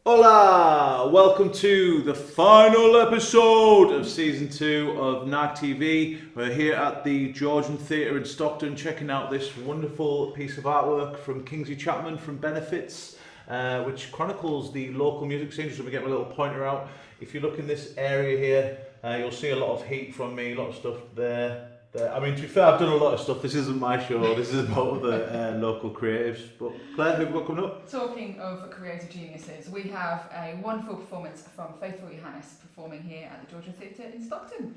Hola! Welcome to the final episode of Season 2 of NARC TV. We're here at the Georgian Theatre in Stockton checking out this wonderful piece of artwork from Kingsley Chapman from Benefits, which chronicles the local music scene. Just to get my little pointer out. If you look in this area here, you'll see a lot of heat from me, a lot of stuff there. I mean, to be fair, I've done a lot of stuff. This isn't my show. This is about the local creatives. But Claire, who have we got coming up? Talking of creative geniuses, we have a wonderful performance from Faithful Johannes performing here at the Georgian Theatre in Stockton.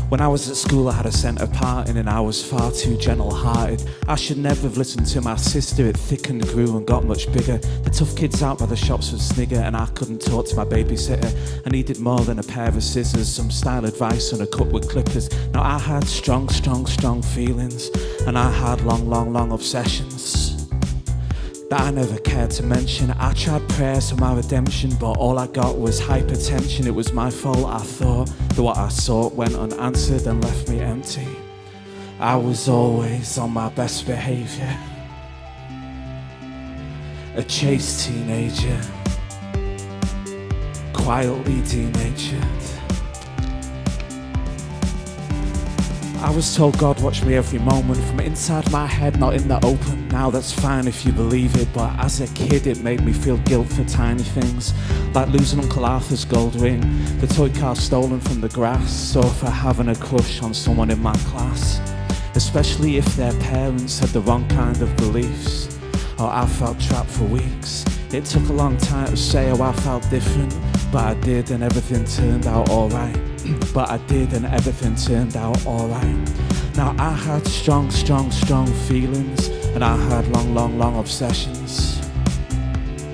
When I was at school I had a centre parting and I was far too gentle-hearted. I should never have listened to my sister, it thickened, grew and got much bigger. The tough kids out by the shops would snigger and I couldn't talk to my babysitter. I needed more than a pair of scissors, some style advice and a cup with clippers. Now I had strong feelings and I had long obsessions that I never cared to mention. I tried prayers for my redemption, but all I got was hypertension. It was my fault, I thought, that what I sought went unanswered and left me empty. I was always on my best behaviour, a chaste teenager, quietly denatured. I was told God watched me every moment from inside my head, not in the open. Now that's fine if you believe it, but as a kid it made me feel guilt for tiny things, like losing Uncle Arthur's gold ring, the toy car stolen from the grass, or for having a crush on someone in my class, especially if their parents had the wrong kind of beliefs. Oh, I felt trapped for weeks. It took a long time to say how I felt different, but I did and everything turned out alright. But I did and everything turned out alright. Now I had strong feelings and I had long obsessions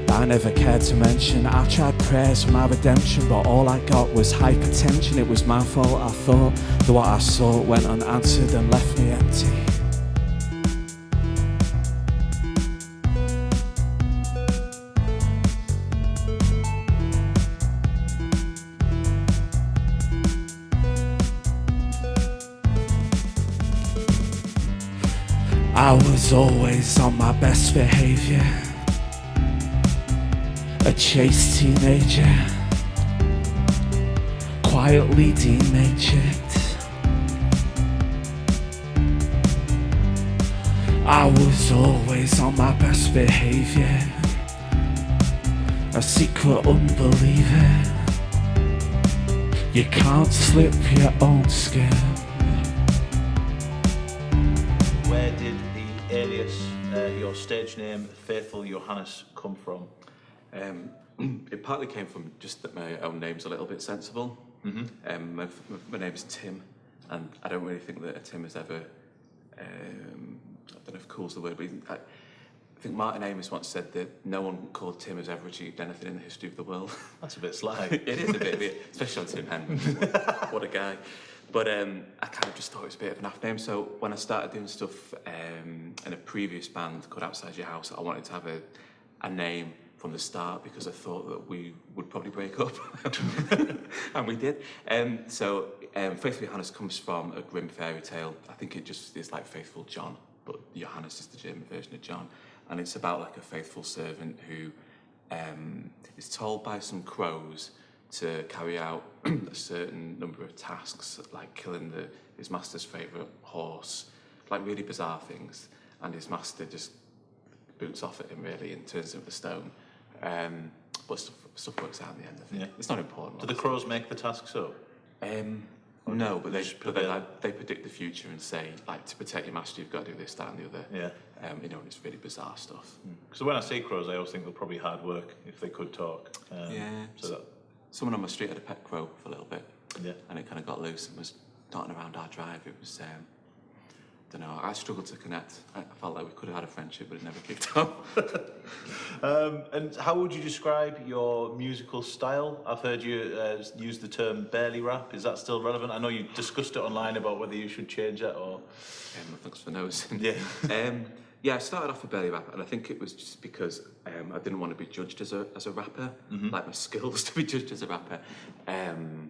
that I never cared to mention. I tried prayers for my redemption, but all I got was hypertension. It was my fault, I thought, that what I sought went unanswered and left me empty. I was always on my best behaviour, a chaste teenager, quietly denatured. I was always on my best behaviour, a secret unbeliever. You can't slip your own skin. Where did the alias, your stage name, Faithful Johannes, come from? It partly came from just that my own name's a little bit sensible. Mm-hmm. My name's Tim, and I don't really think that a Tim has ever, I don't know if cool's the word, but I think Martin Amis once said that no one called Tim has ever achieved anything in the history of the world. That's a bit sly. It is a bit, especially on Tim Henry. What a guy. But I kind of just thought it was a bit of an naff name. So when I started doing stuff in a previous band called Outside Your House, I wanted to have a name from the start because I thought that we would probably break up. And we did. So Faithful Johannes comes from a grim fairy tale. I think it just is like Faithful John, but Johannes is the German version of John. And it's about like a faithful servant who is told by some crows to carry out a certain number of tasks, like killing his master's favourite horse, like really bizarre things, and his master just boots off at him really and turns him to stone. But stuff works out in the end, I think. Yeah. It's not important. Do the crows make the tasks up? No, but they predict the future and say, like, to protect your master, you've got to do this, that, and the other. Yeah. And it's really bizarre stuff. So when I see crows, I always think they'll probably hard work if they could talk. Yeah. So someone on my street had a pet crow for a little bit. Yeah. And it kind of got loose and was darting around our drive. It was, I don't know, I struggled to connect. I felt like we could have had a friendship, but it never kicked off. And how would you describe your musical style? I've heard you use the term barely rap. Is that still relevant? I know you discussed it online about whether you should change it or... Thanks for noticing. Yeah. Yeah, I started off with belly rap, and I think it was just because I didn't want to be judged as a rapper, like my skills to be judged as a rapper. And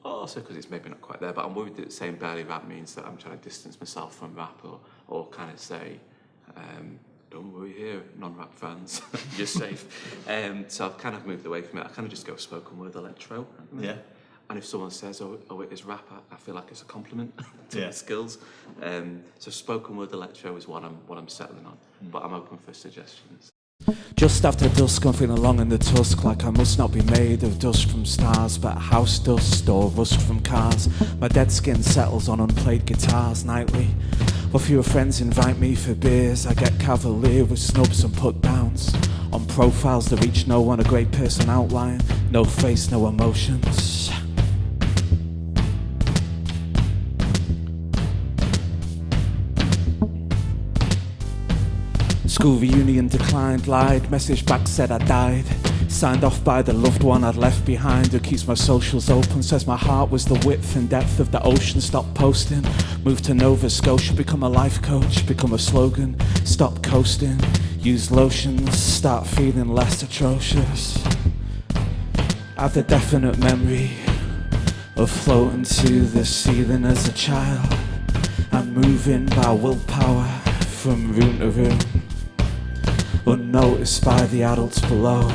Also because it's maybe not quite there, but I'm worried that saying barely rap means that I'm trying to distance myself from rap, or kind of say, don't worry here, non-rap fans, you're safe. So I've kind of moved away from it. I kind of just go spoken word electro. Yeah. And if someone says, oh, it is rap, I feel like it's a compliment to my skills. So spoken word electro is what I'm settling on, but I'm open for suggestions. Just after dusk, I'm feeling long in the tusk, like I must not be made of dust from stars, but house dust or rust from cars. My dead skin settles on unplayed guitars nightly. While fewer friends invite me for beers, I get cavalier with snubs and put downs on profiles that reach no one, a great person outline, no face, no emotions. School reunion declined, lied, message back said I died. Signed off by the loved one I'd left behind, who keeps my socials open, says my heart was the width and depth of the ocean. Stop posting, move to Nova Scotia, become a life coach, become a slogan. Stop coasting, use lotions, start feeling less atrocious. I have the definite memory of floating to the ceiling as a child, and moving by willpower from room to room, unnoticed by the adults below.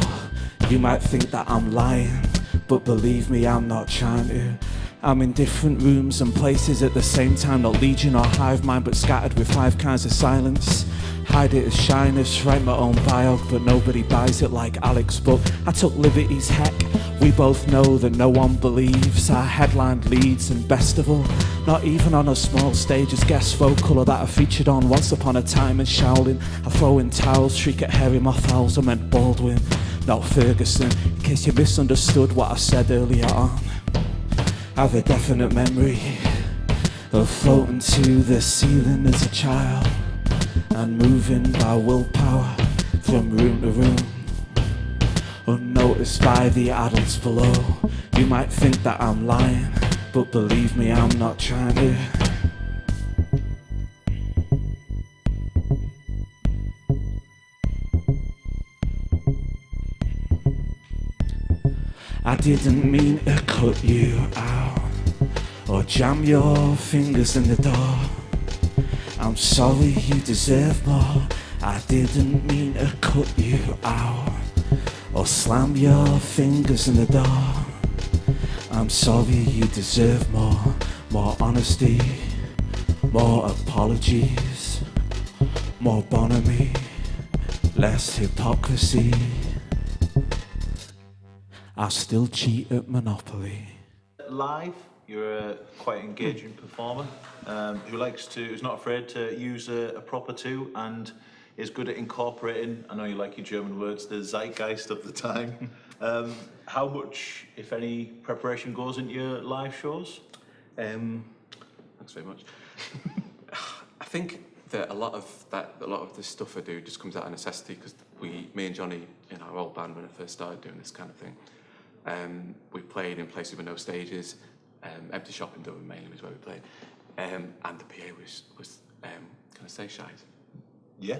You might think that I'm lying, but believe me, I'm not trying to. I'm in different rooms and places at the same time, not legion or hive mind, but scattered with 5 kinds of silence. Hide it as shyness, write my own biog, but nobody buys it like Alex's book. I took liberties, heck, we both know that no one believes. I headlined Leeds and best of all, not even on a small stage as guest vocal, or that I featured on Once Upon a Time in Shaolin. I throw in towels, shriek at hairy moth owls, I meant Baldwin, not Ferguson, in case you misunderstood what I said earlier on. I have a definite memory of floating to the ceiling as a child, and moving by willpower from room to room, unnoticed by the adults below. You might think that I'm lying, but believe me, I'm not trying to. I didn't mean to cut you out or jam your fingers in the door. I'm sorry, you deserve more. I didn't mean to cut you out or slam your fingers in the door. I'm sorry, you deserve more. More honesty, more apologies, more bonhomie, less hypocrisy. I still cheat at Monopoly. Live, you're a quite engaging performer who's not afraid to use a proper two and is good at incorporating, I know you like your German words, the zeitgeist of the time. How much, if any, preparation goes into your live shows? Thanks very much. I think that a lot of the stuff I do just comes out of necessity, because me and Johnny in our old band, when I first started doing this kind of thing, we played in places with no stages. Empty Shop in Durham mainly was where we played, and the PA was can I say shite? Yeah.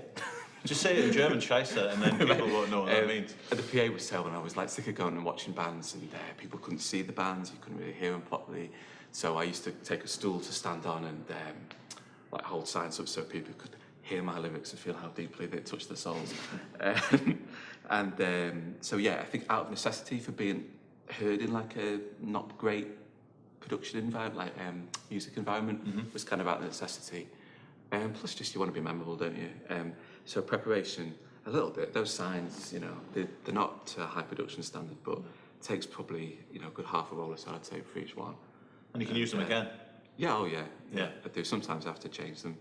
Just say it in German, Scheisse, and then people won't know what that means. And the PA was telling, I was like sick of going and watching bands, and people couldn't see the bands, you couldn't really hear them properly. So I used to take a stool to stand on and like hold signs up so people could hear my lyrics and feel how deeply they touch their souls. So yeah, I think out of necessity for being heard in like a not great production environment, like music environment, was kind of out of necessity. Plus just you want to be memorable, don't you? So preparation, a little bit. Those signs, they're not to a high production standard, but it takes probably, a good half a roll or so, I'd say, for each one. And you can use them again? Yeah, oh yeah. Yeah. I do. Sometimes I have to change them.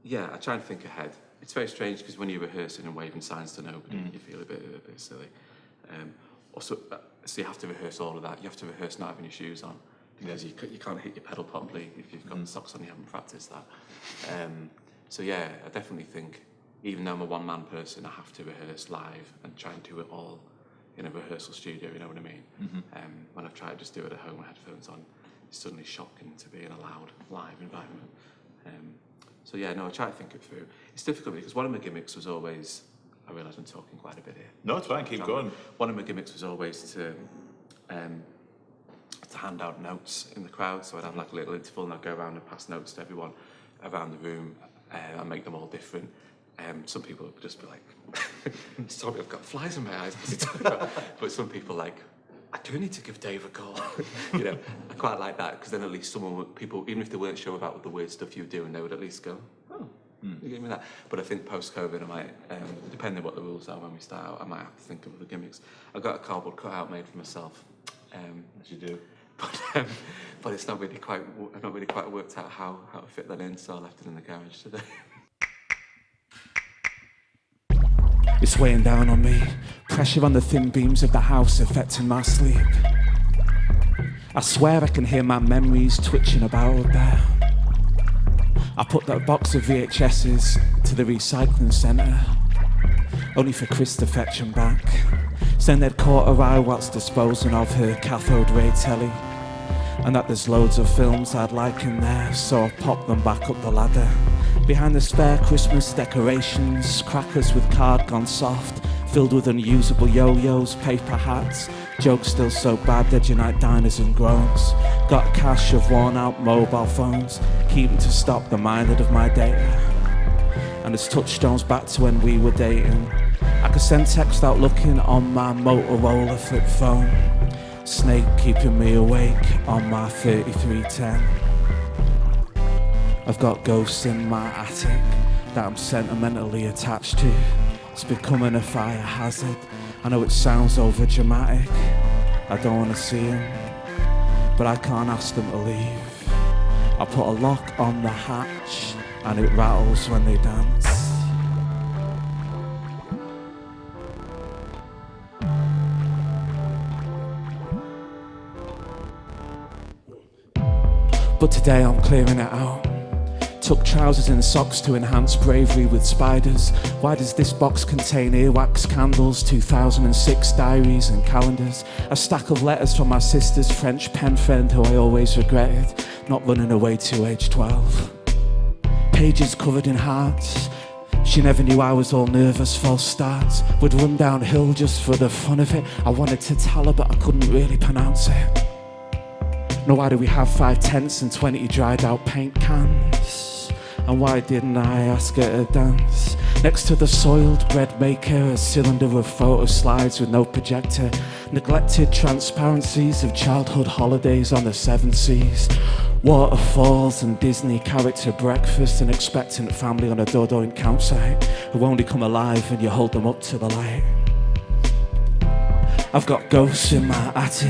Yeah, I try and think ahead. It's very strange because when you're rehearsing and waving signs to nobody, you feel a bit silly. So you have to rehearse all of that. You have to rehearse not having your shoes on, because you can't hit your pedal properly if you've got the socks on, you haven't practiced that. So yeah, I definitely think, even though I'm a one-man person, I have to rehearse live and try and do it all in a rehearsal studio, you know what I mean? When I've tried to just do it at home with headphones on, it's suddenly shocking to be in a loud, live environment. So yeah, no, I try to think it through. It's difficult because one of my gimmicks was always, I realise I'm talking quite a bit here. No, it's fine, keep going. One of my gimmicks was always to to hand out notes in the crowd. So I'd have like a little interval and I'd go around and pass notes to everyone around the room and make them all different. Some people would just be like, sorry, I've got flies in my eyes. What's he talking about? But some people like, I do need to give Dave a call. You know, I quite like that because then at least people, even if they weren't sure about the weird stuff you were doing, they would at least go, oh, you give me that. But I think post-COVID, I might, depending on what the rules are when we start out, I might have to think of other gimmicks. I've got a cardboard cutout made for myself. As you do. But it's not really quite. I've not really quite worked out how to fit that in, so I left it in the garage today. It's weighing down on me. Pressure on the thin beams of the house affecting my sleep. I swear I can hear my memories twitching about up there. I put that box of VHS's to the recycling centre, only for Chris to fetch them back. Saying they'd caught her eye whilst disposing of her cathode ray telly, and that there's loads of films I'd like in there, so I popped them back up the ladder. Behind the spare Christmas decorations, crackers with card gone soft, filled with unusable yo-yos, paper hats, jokes still so bad they'd unite diners and groans. Got a cache of worn-out mobile phones, keeping to stop the minded of my data. And there's touchstones back to when we were dating. I could send text out looking on my Motorola flip phone. Snake keeping me awake on my 3310. I've got ghosts in my attic that I'm sentimentally attached to. It's becoming a fire hazard. I know it sounds over dramatic. I don't want to see them, but I can't ask them to leave. I put a lock on the hatch and it rattles when they dance. But today I'm clearing it out. Took trousers and socks to enhance bravery with spiders. Why does this box contain earwax candles, 2006 diaries and calendars? A stack of letters from my sister's French pen friend who I always regretted not running away to age 12. Pages covered in hearts. She never knew I was all nervous, false starts. Would run downhill just for the fun of it. I wanted to tell her but I couldn't really pronounce it. Now why do we have 5 tents and 20 dried out paint cans? And why didn't I ask her to dance? Next to the soiled bread maker, a cylinder of photo slides with no projector. Neglected transparencies of childhood holidays on the 7 seas. Waterfalls and Disney character breakfast. An expectant family on a Dordogne campsite who only come alive when you hold them up to the light. I've got ghosts in my attic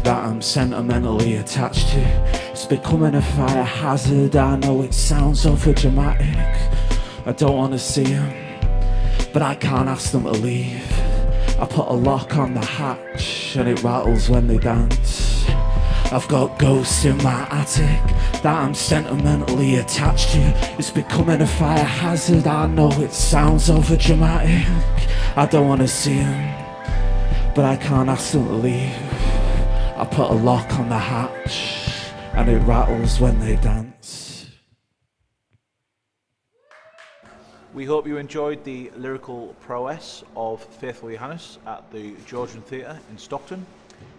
that I'm sentimentally attached to. It's becoming a fire hazard. I know it sounds over dramatic. I don't want to see them, but I can't ask them to leave. I put a lock on the hatch and it rattles when they dance. I've got ghosts in my attic that I'm sentimentally attached to. It's becoming a fire hazard. I know it sounds over dramatic. I don't want to see them, but I can't ask them to leave. I put a lock on the hatch and it rattles when they dance. We hope you enjoyed the lyrical prowess of Faithful Johannes at the Georgian Theatre in Stockton.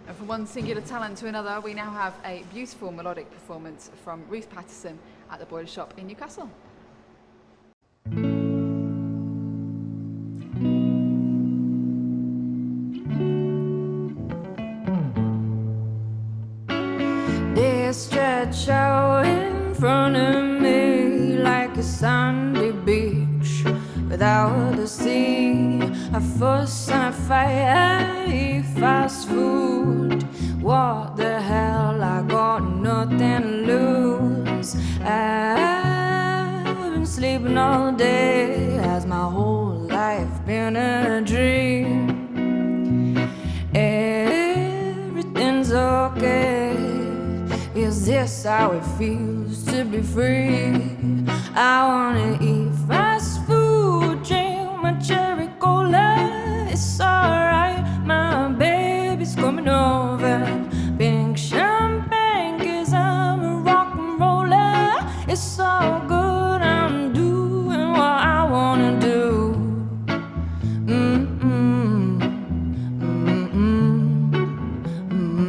And from one singular talent to another, we now have a beautiful melodic performance from Ruth Patterson at the Boiler Shop in Newcastle. They stretch out in front of me like a sandy beach without the sea. A fuss and a fire, fast food. What the hell, I got nothing to lose. I've been sleeping all day. Has my whole life been a dream? Everything's okay. Is this how it feels to be free? I wanna eat fast food, drink my cherry cola. It's alright, my baby's coming over. Pink champagne, 'cause I'm a rock and roller. It's all good, I'm doing what I wanna do. Mm-mm. Mm-mm. Mm-mm.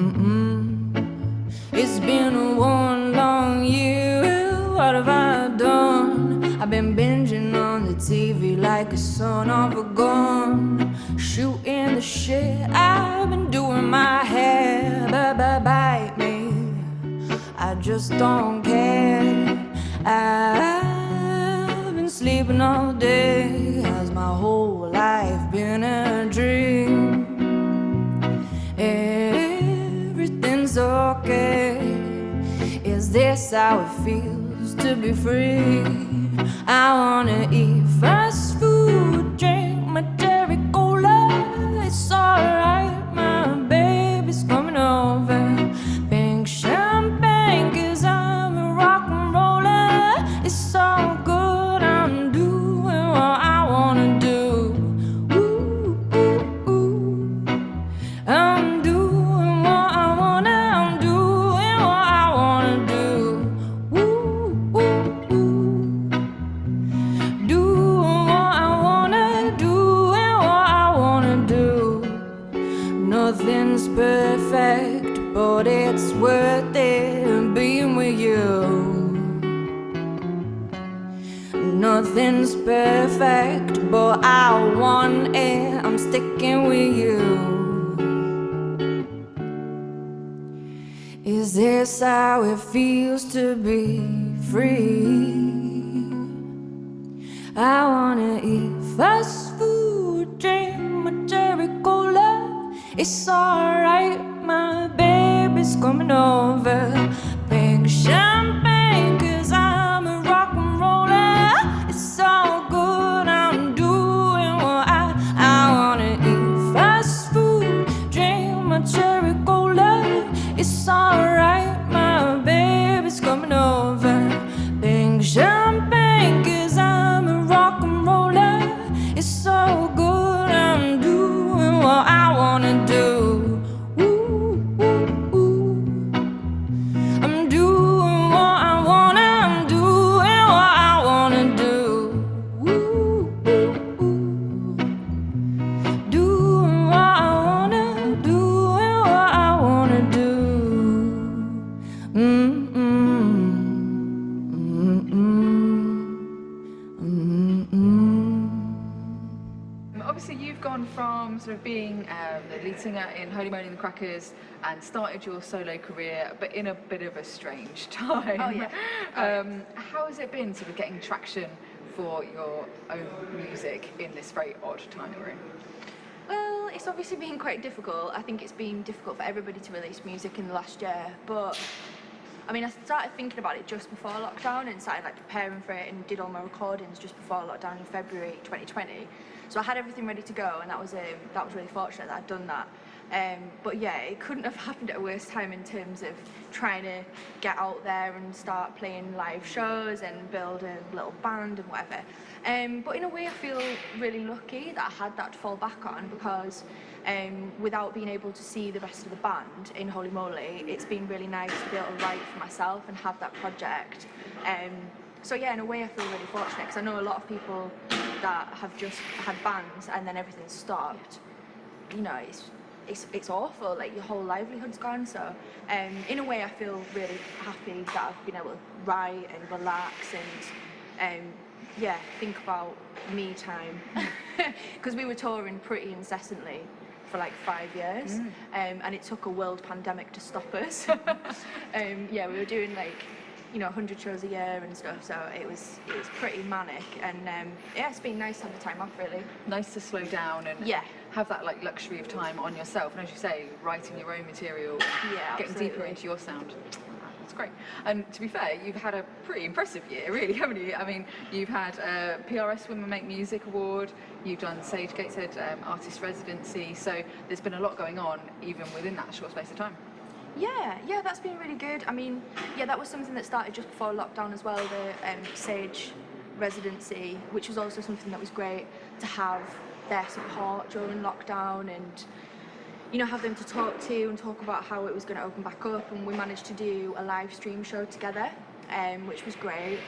been binging on the TV like a son of a gun, shooting the shit. I've been doing my hair, bite me. I just don't care. I've been sleeping all day. Has my whole life been a dream? Everything's okay. Is this how it feels to be free? I wanna eat fast food, drink my cherry cola. It's alright, my baby's coming over. Pink champagne, 'cause I'm a rock and roller. It's so good, I'm doing what I wanna do. Ooh, ooh, ooh. I'm doing what I wanna, I'm doing what I wanna do. Ooh, ooh, ooh. Doing what I wanna, doing what I wanna do. Nothing's perfect, but it's worth it being with you. Nothing's perfect, but I want it, I'm sticking with you. Is this how it feels to be free? I wanna eat fast food, drink my cherry cola. It's alright, my baby's coming over. Pink champagne, 'cause I'm a rock and roller. It's so good, I'm doing what I wanna eat fast food, drink my cherry cola. It's alright, my baby's coming over. Pink champagne, 'cause I'm a rock and roller. It's so good, I'm doing what I wanna do. Ooh, ooh, ooh. I'm doing what I wanna, I'm doing what I wanna do. Ooh, ooh, ooh. Doing what I wanna, doing what I wanna do. Obviously, you've gone from sort of being the lead singer in Holy Moly and the Crackers and started your solo career, but in a bit of a strange time. Oh, yeah. How has it been sort of getting traction for your own music in this very odd time we're in? Well, it's obviously been quite difficult. I think it's been difficult for everybody to release music in the last year, but I mean, I started thinking about it just before lockdown and started like preparing for it and did all my recordings just before lockdown in February 2020. So I had everything ready to go, and that was really fortunate that I'd done that. But yeah, it couldn't have happened at a worse time in terms of trying to get out there and start playing live shows and build a little band and whatever. But in a way, I feel really lucky that I had that to fall back on, because without being able to see the rest of the band in Holy Moly, it's been really nice to be able to write for myself and have that project. So yeah, in a way I feel really fortunate, because I know a lot of people that have just had bands and then everything's stopped. You know, it's awful, like your whole livelihood's gone. So in a way I feel really happy that I've been able to write and relax and yeah, think about me time. Because we were touring pretty incessantly for like 5 years, and it took a world pandemic to stop us. Yeah, we were doing like, you know, 100 shows a year and stuff, so it was pretty manic, and yeah, it's been nice to have the time off, really. Nice to slow down and Yeah. have that like luxury of time on yourself, and as you say, writing your own material, Yeah, getting deeper absolutely. into your sound. That's great. And to be fair, you've had a pretty impressive year, really, haven't you? I mean, you've had PRS Women Make Music Award, you've done Sage Gateshead Artist Residency, so there's been a lot going on even within that short space of time. Yeah, that's been really good. I mean, yeah, that was something that started just before lockdown as well, the Sage residency, which was also something that was great to have their support during lockdown and, you know, have them to talk to and talk about how it was going to open back up, and we managed to do a live stream show together, which was great,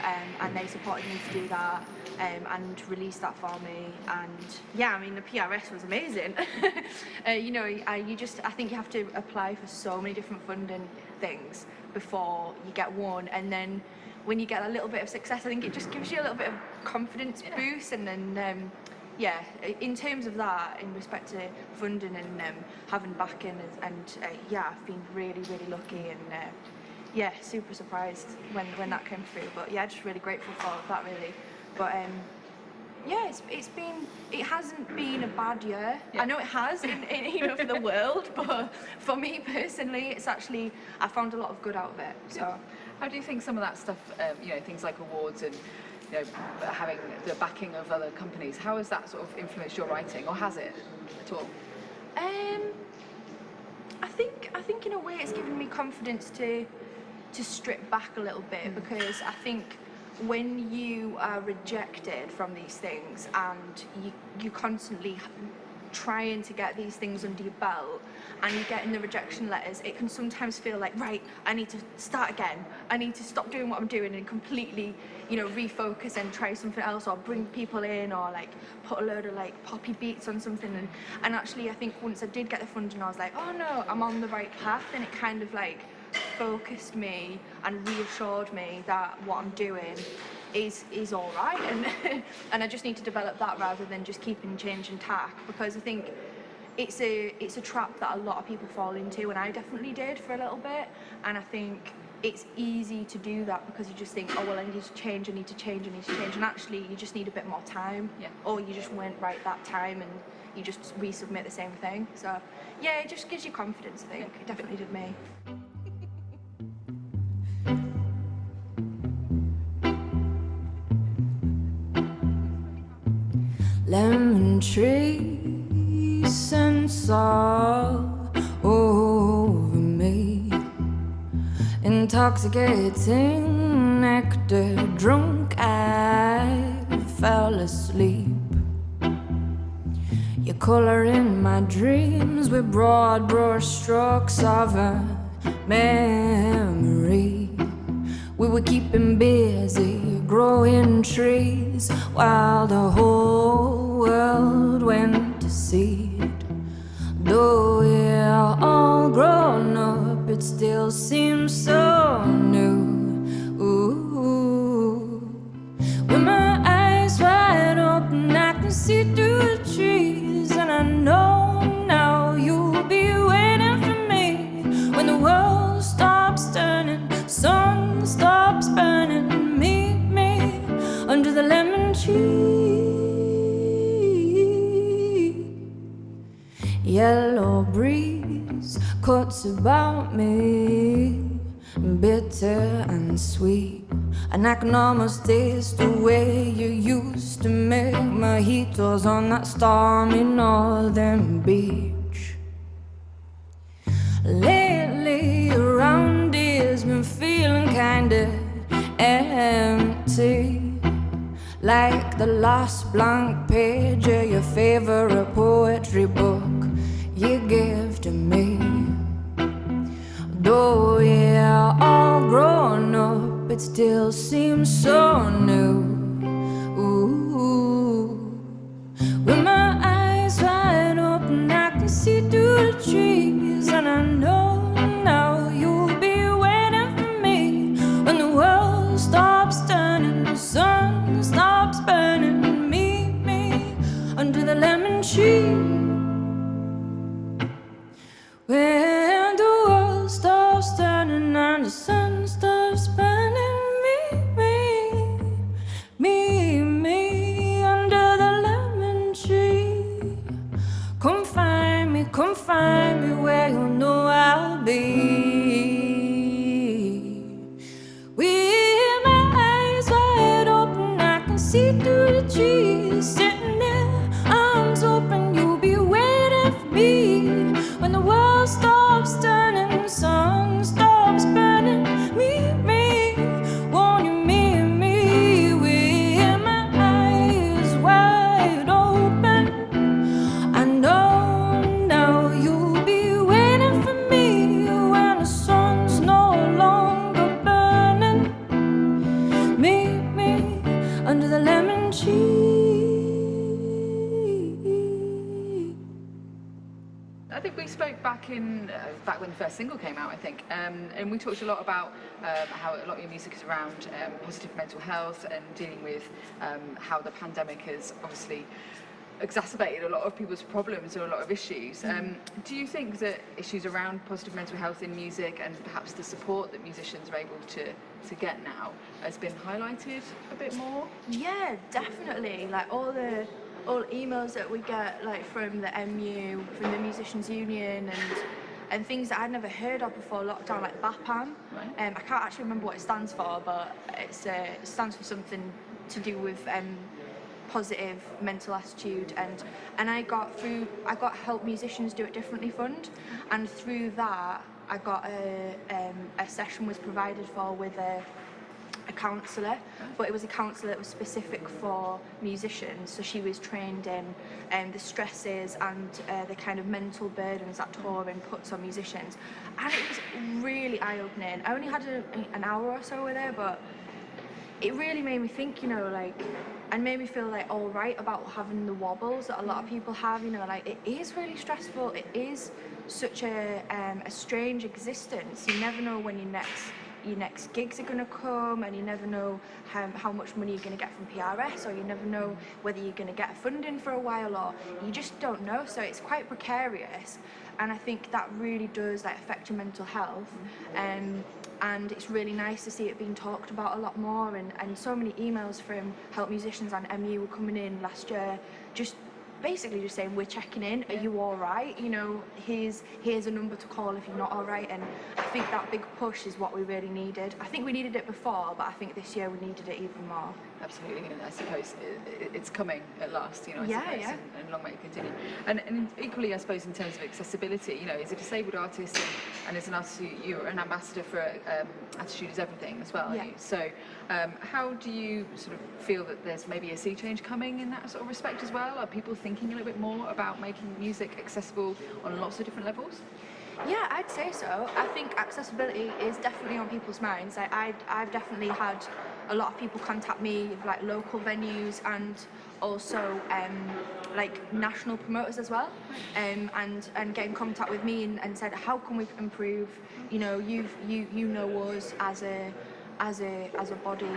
and they supported me to do that and release that for me. And yeah, I mean, the PRS was amazing. You know, I think you have to apply for so many different funding things before you get one, and then when you get a little bit of success, I think it just gives you a little bit of confidence boost. And then yeah, in terms of that, in respect to funding and having backing, yeah, I've been really lucky, and yeah, super surprised when that came through. But yeah, just really grateful for that, really. But yeah, it hasn't been a bad year. I know it has, you know, for the world, but for me personally, it's actually, I found a lot of good out of it. So, how do you think some of that stuff, you know, things like awards and, you know, having the backing of other companies, how has that sort of influenced your writing, or has it at all? I think in a way it's given me confidence to strip back a little bit, because I think when you are rejected from these things and you constantly trying to get these things under your belt and you're getting the rejection letters, it can sometimes feel like, right, I need to start again. I need to stop doing what I'm doing and completely, you know, refocus and try something else, or bring people in, or like put a load of like poppy beats on something. And actually, I think once I did get the funding, I was like, oh no, I'm on the right path. And it kind of like focused me and reassured me that what I'm doing is all right, and I just need to develop that rather than just keeping changing tack, because I think it's a trap that a lot of people fall into, and I definitely did for a little bit. And I think it's easy to do that because you just think, oh well, I need to change, and actually you just need a bit more time, or you just weren't right that time and you just resubmit the same thing. So yeah, it just gives you confidence, I think. It definitely did me. Lemon trees scents all over me, intoxicating nectar drunk, I fell asleep. You color in my dreams with broad brush strokes of a memory. We were keeping busy growing trees while the whole world went to seed. Though we're all grown up, it still seems so new. Ooh. With my eyes wide open, I can see through the trees, and I know now you'll be waiting for me when the world stops turning, sun stops burning. Meet me under the lemon tree. Yellow breeze cuts about me, bitter and sweet, and I can almost taste the way you used to make mojitos on that stormy northern beach. Lately around here's been feeling kinda empty, like the last blank page of your favorite poetry book you give to me. Though we're all grown up, it still seems so new. Ooh. With my eyes wide open, I can see through the trees, and I know now you'll be waiting for me when the world stops turning, the sun stops burning. Meet me under the lemon tree. When the world stops turning and the sun stops burning, meet me talking back when the first single came out, I think, and we talked a lot about how a lot of your music is around positive mental health and dealing with how the pandemic has obviously exacerbated a lot of people's problems or a lot of issues. Do you think that issues around positive mental health in music and perhaps the support that musicians are able to get now has been highlighted a bit more? Yeah, definitely. Like all emails that we get, like from the MU, from the Musicians Union, and things that I'd never heard of before lockdown, like BAPAM. Right. I can't actually remember what it stands for, but it stands for something to do with positive mental attitude, and I got Help Musicians Do It Differently fund, and through that I got a session was provided for with a counsellor, but it was a counsellor that was specific for musicians, so she was trained in the stresses and the kind of mental burdens that touring puts on musicians, and it was really eye-opening. I only had an hour or so with her, but it really made me think, you know, like, and made me feel like all right about having the wobbles that a lot of people have, you know, like it is really stressful. It is such a strange existence. You never know when your next gigs are going to come, and you never know how much money you're going to get from PRS, or you never know whether you're going to get funding for a while, or you just don't know. So it's quite precarious, and I think that really does like affect your mental health. And it's really nice to see it being talked about a lot more, and so many emails from Help Musicians and MU were coming in last year, just basically just saying, we're checking in, are you all right? You know, here's a number to call if you're not all right. And I think that big push is what we really needed. I think we needed it before, but I think this year we needed it even more. Absolutely, and I suppose it's coming at last, you know, I Yeah, suppose, yeah. And long may it continue. And equally, I suppose, in terms of accessibility, you know, as a disabled artist and as an artist, you're an ambassador for Attitude is Everything as well, Yeah. aren't you? So how do you sort of feel that there's maybe a sea change coming in that sort of respect as well? Are people thinking a little bit more about making music accessible on lots of different levels? Yeah, I'd say so. I think accessibility is definitely on people's minds. I've definitely had a lot of people contact me, like local venues and also like national promoters as well, and get in contact with me and said, how can we improve? You know, you know us as a body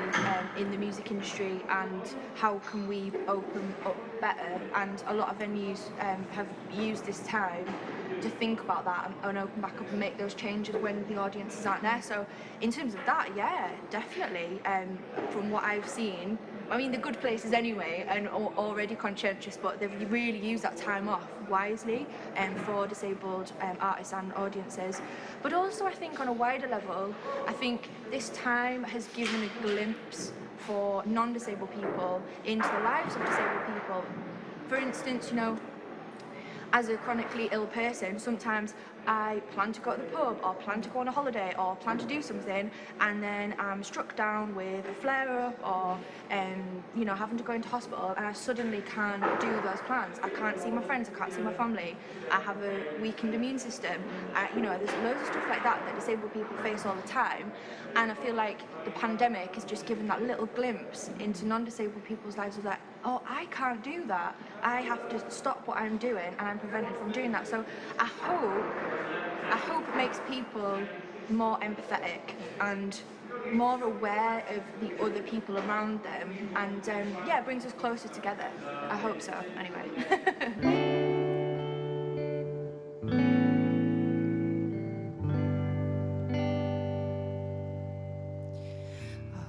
in the music industry, and how can we open up better? And a lot of venues have used this time to think about that and open back up and make those changes when the audiences aren't there. So in terms of that, yeah, definitely. From what I've seen, I mean, the good places anyway, and already conscientious, but they've really used that time off wisely for disabled artists and audiences. But also, I think on a wider level, I think this time has given a glimpse for non-disabled people into the lives of disabled people. For instance, you know, as a chronically ill person, sometimes I plan to go to the pub or plan to go on a holiday or plan to do something, and then I'm struck down with a flare-up or you know, having to go into hospital, and I suddenly can't do those plans. I can't see my friends, I can't see my family, I have a weakened immune system. You know, there's loads of stuff like that that disabled people face all the time, and I feel like the pandemic has just given that little glimpse into non-disabled people's lives of like, oh, I can't do that. I have to stop what I'm doing, and I'm prevented from doing that. So I hope it makes people more empathetic and more aware of the other people around them, and yeah, it brings us closer together. I hope so, anyway.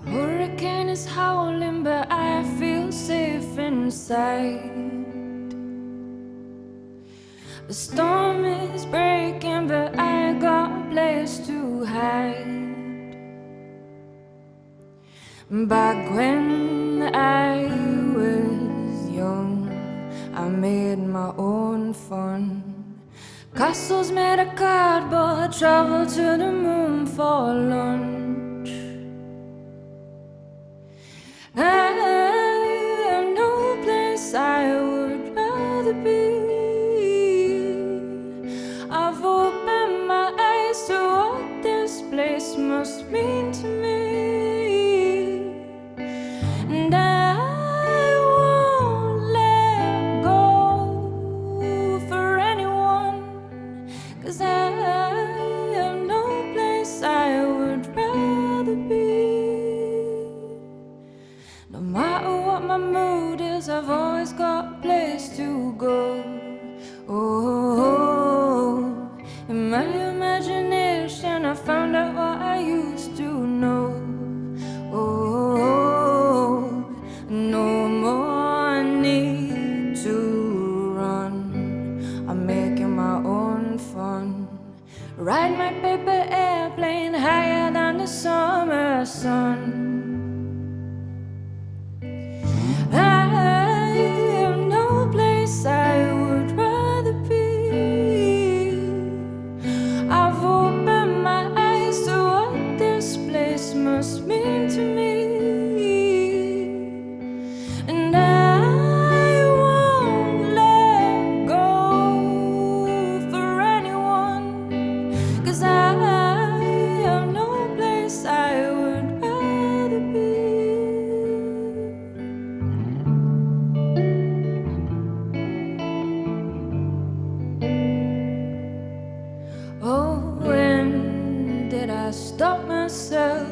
A hurricane is howling, but I feel safe inside. The storm is breaking, but I got a place to hide. Back when I was young, I made my own fun. Castles made of cardboard, travel to the moon for lunch. I have no place I would rather be. I've opened my eyes to what this place must mean to me. And I won't let go for anyone, 'cause I the summer sun. I have no place I would rather be. I've opened my eyes to what this place must mean to me. And I won't let go for anyone, 'cause I have no place I would rather be. Oh, when did I stop myself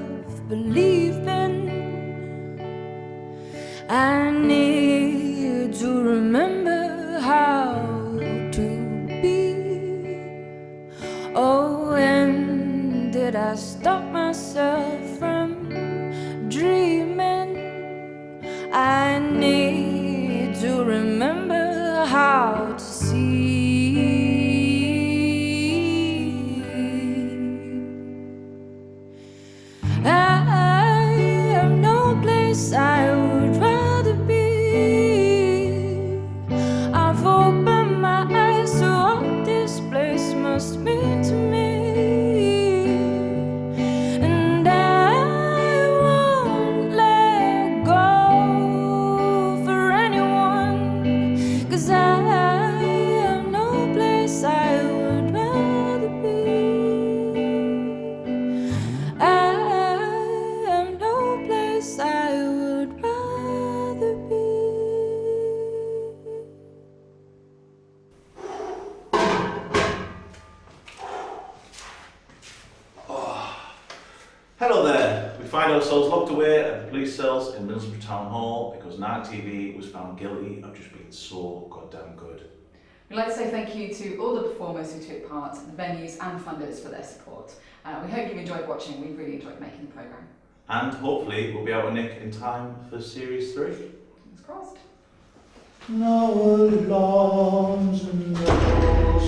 believing? I need to remember how to be. Oh, when did I stop myself from dreaming? I need to remember how to see. I have no place I would rather be. I've opened my eyes to what this place must mean to me. And I won't let go for anyone, 'cause I have no place I would rather be. I have no place I would rather be. Hello there. We find ourselves locked away at the police cells in Middlesbrough Town Hall because NARC TV was found guilty of just being so goddamn good. We'd like to say thank you to all the performers who took part, the venues and funders for their support. We hope you've enjoyed watching. We've really enjoyed making the programme. And hopefully we'll be out of Nick in time for Series 3. Fingers crossed. No alarms and no